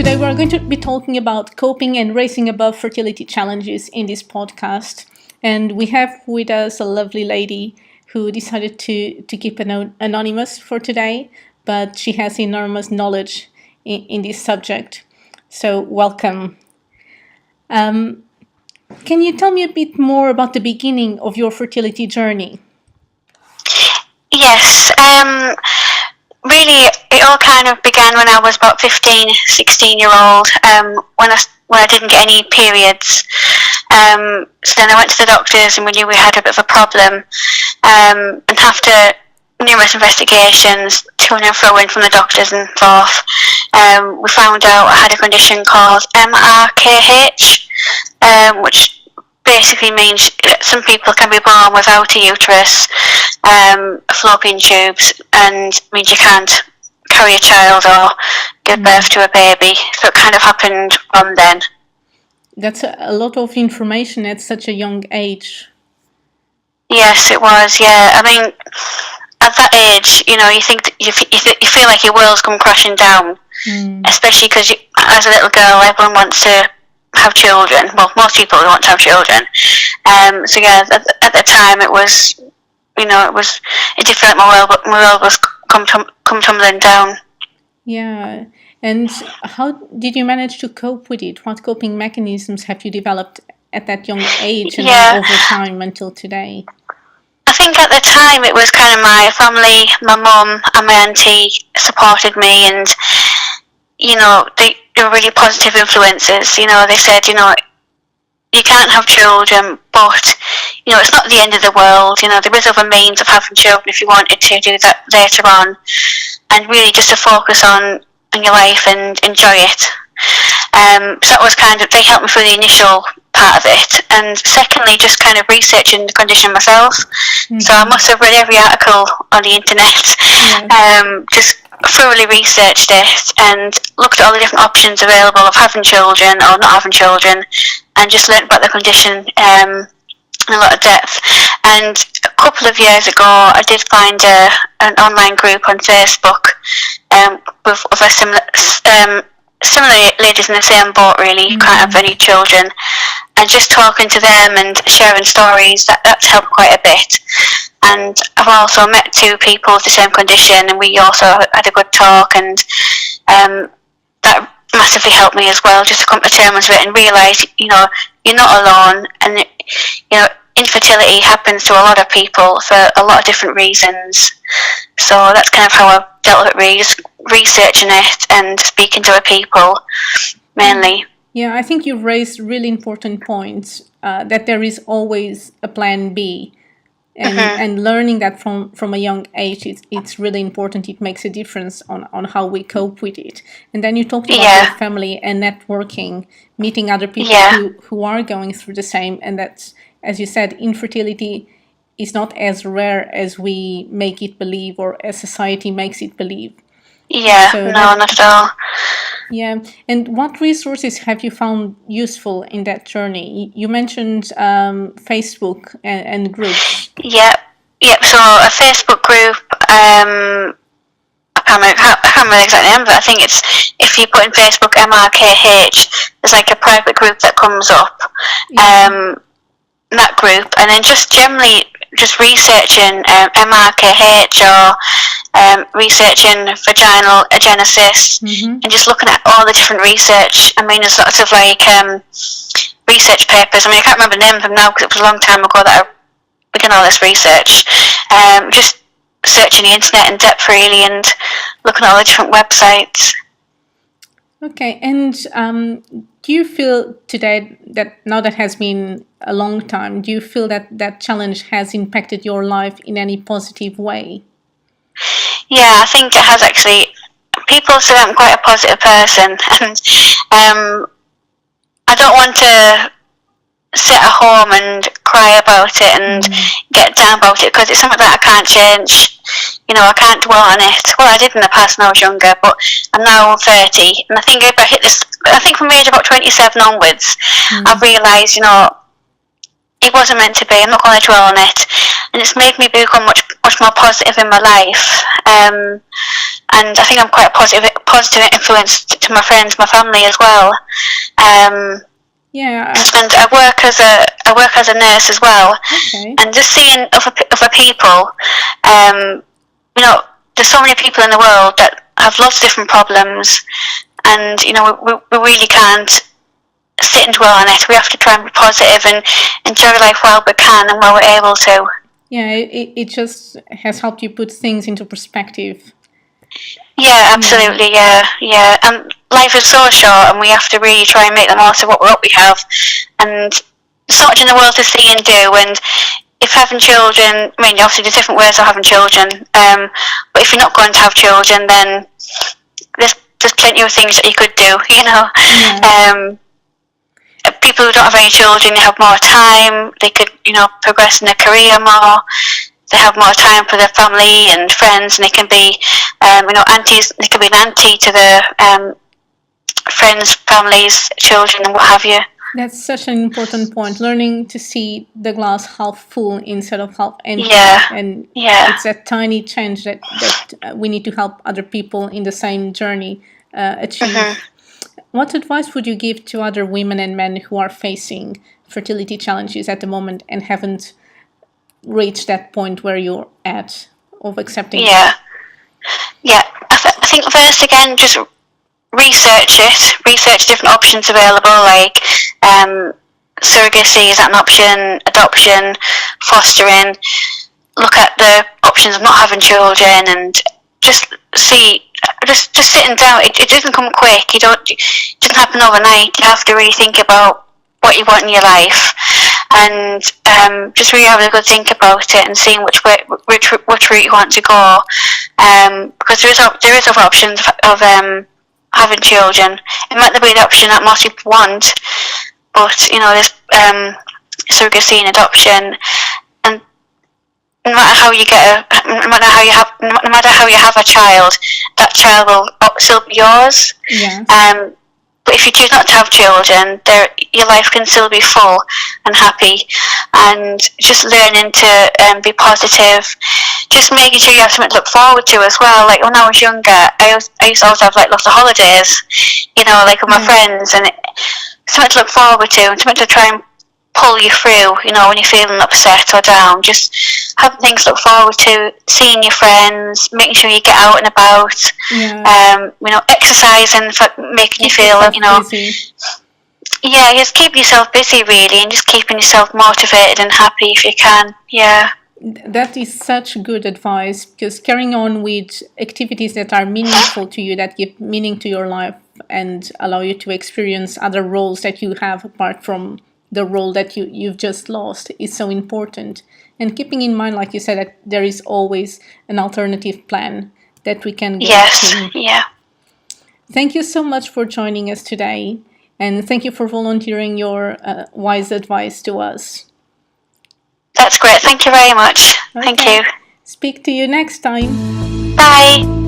Today we're going to be talking about coping and racing above fertility challenges in this podcast. And we have with us a lovely lady who decided to keep anonymous for today, but she has enormous knowledge in this subject. So welcome. Can you tell me a bit more about the beginning of your fertility journey? Yes, really it all kind of began when I was about 15, 16-year-old, when I didn't get any periods. So then I went to the doctors and we knew we had a bit of a problem. And after numerous investigations, to and fro from the doctors and forth, we found out I had a condition called MRKH, which basically means some people can be born without a uterus, fallopian tubes, and means you can't carry a child or give birth to a baby. So it kind of happened from then. That's a lot of information at such a young age. Yes, it was. Yeah, I mean, at that age, you think you feel like your world's come crashing down, especially because as a little girl, everyone wants to have children. Well, most people want to have children. So yeah, at the time it was, it was a different world, but my world was come tumbling down. Yeah. And how did you manage to cope with it? What coping mechanisms have you developed at that young age and then over time until today? I think at the time it was kind of my family, my mum and my auntie supported me, and they were really positive influences. They said, you can't have children, but it's not the end of the world. There is other means of having children if you wanted to do that later on, and really just to focus on your life and enjoy it. So that was they helped me through the initial part of it, and secondly, just kind of researching the condition myself. So I must have read every article on the internet, just thoroughly researched it and looked at all the different options available of having children or not having children, and just learnt about the condition in a lot of depth. And a couple of years ago, I did find an online group on Facebook with other similar ladies in the same boat, really, can't have any children, and just talking to them and sharing stories, that's helped quite a bit. And I've also met two people with the same condition, and we also had a good talk, and that massively helped me as well, just to come to terms with it and realise, you're not alone, and infertility happens to a lot of people for a lot of different reasons. So that's kind of how I've dealt with it, really, just researching it and speaking to other people, mainly. Yeah, I think you've raised really important points, that there is always a plan B. And learning that from a young age, it's really important. It makes a difference on how we cope with it. And then you talked about your family and networking, meeting other people who are going through the same. And that's, as you said, infertility is not as rare as we make it believe, or as society makes it believe. Yeah, so not at all. Yeah, and what resources have you found useful in that journey? You mentioned Facebook and groups. Yep. So a Facebook group. I can't remember the exact name, but I think it's, if you put in Facebook MRKH, there's like a private group that comes up. That group, and then just generally just researching MRKH or researching vaginal agenesis, and just looking at all the different research. I mean, there's lots of research papers. I mean, I can't remember the name of them now because it was a long time ago that I began all this research. Just searching the internet in depth, really, and looking at all the different websites. Okay, and do you feel today that now that has been a long time, do you feel that challenge has impacted your life in any positive way? Yeah, I think it has actually. People say I'm quite a positive person, and I don't want to sit at home and cry about it and get down about it, because it's something that I can't change. I can't dwell on it. Well, I did in the past when I was younger, but I'm now 30, and I think if I hit this, I think from age about 27 onwards, I've realised, it wasn't meant to be. I'm not going to dwell on it, and it's made me become much more positive in my life. and I think I'm quite a positive influence to my friends, my family as well. Yeah. And I work as a nurse as well. Okay. And just seeing other people, there's so many people in the world that have lots of different problems, and we really can't sit and dwell on it. We have to try and be positive and enjoy life while we can and while we're able to. Yeah, it just has helped you put things into perspective. Yeah, absolutely. Yeah. And life is so short, and we have to really try and make the most of what we have. And so much in the world to see and do. And if having children, I mean, obviously there's different ways of having children. But if you're not going to have children, then there's plenty of things that you could do. Yeah. People who don't have any children, they have more time. They could, progress in their career more. They have more time for their family and friends, and they can be, aunties. They can be an auntie to their friends, families, children, and what have you. That's such an important point. Learning to see the glass half full instead of half empty. Yeah. And yeah. It's that tiny change that we need to help other people in the same journey achieve. Mm-hmm. What advice would you give to other women and men who are facing fertility challenges at the moment and haven't reached that point where you're at of accepting? Yeah. I think first again, just research different options available, like surrogacy, is that an option? Adoption, fostering. Look at the options of not having children, and just see. Just sitting down. It doesn't come quick. It doesn't happen overnight. You have to really think about what you want in your life, and just really having a good think about it and seeing which route you want to go. Because there is other options of having children. It might not be the option that most people want, but there's surrogacy and adoption, and no matter how you have a child, that child will still be yours. Yeah. But if you choose not to have children, your life can still be full and happy. And just learning to be positive, just making sure you have something to look forward to as well. Like when I was younger, I used to always have lots of holidays, like with my friends, and something to look forward to and something to try and pull you through, when you're feeling upset or down. Just having things to look forward to, seeing your friends, making sure you get out and about, exercising, making you feel, busy. Yeah, just keep yourself busy really, and just keeping yourself motivated and happy if you can. Yeah. That is such good advice, because carrying on with activities that are meaningful to you, that give meaning to your life and allow you to experience other roles that you have apart from the role that you've just lost, is so important. And keeping in mind, like you said, that there is always an alternative plan that we can get to. Yeah. Thank you so much for joining us today, and thank you for volunteering your wise advice to us. That's great. Thank you very much. Okay. Thank you. Speak to you next time. Bye.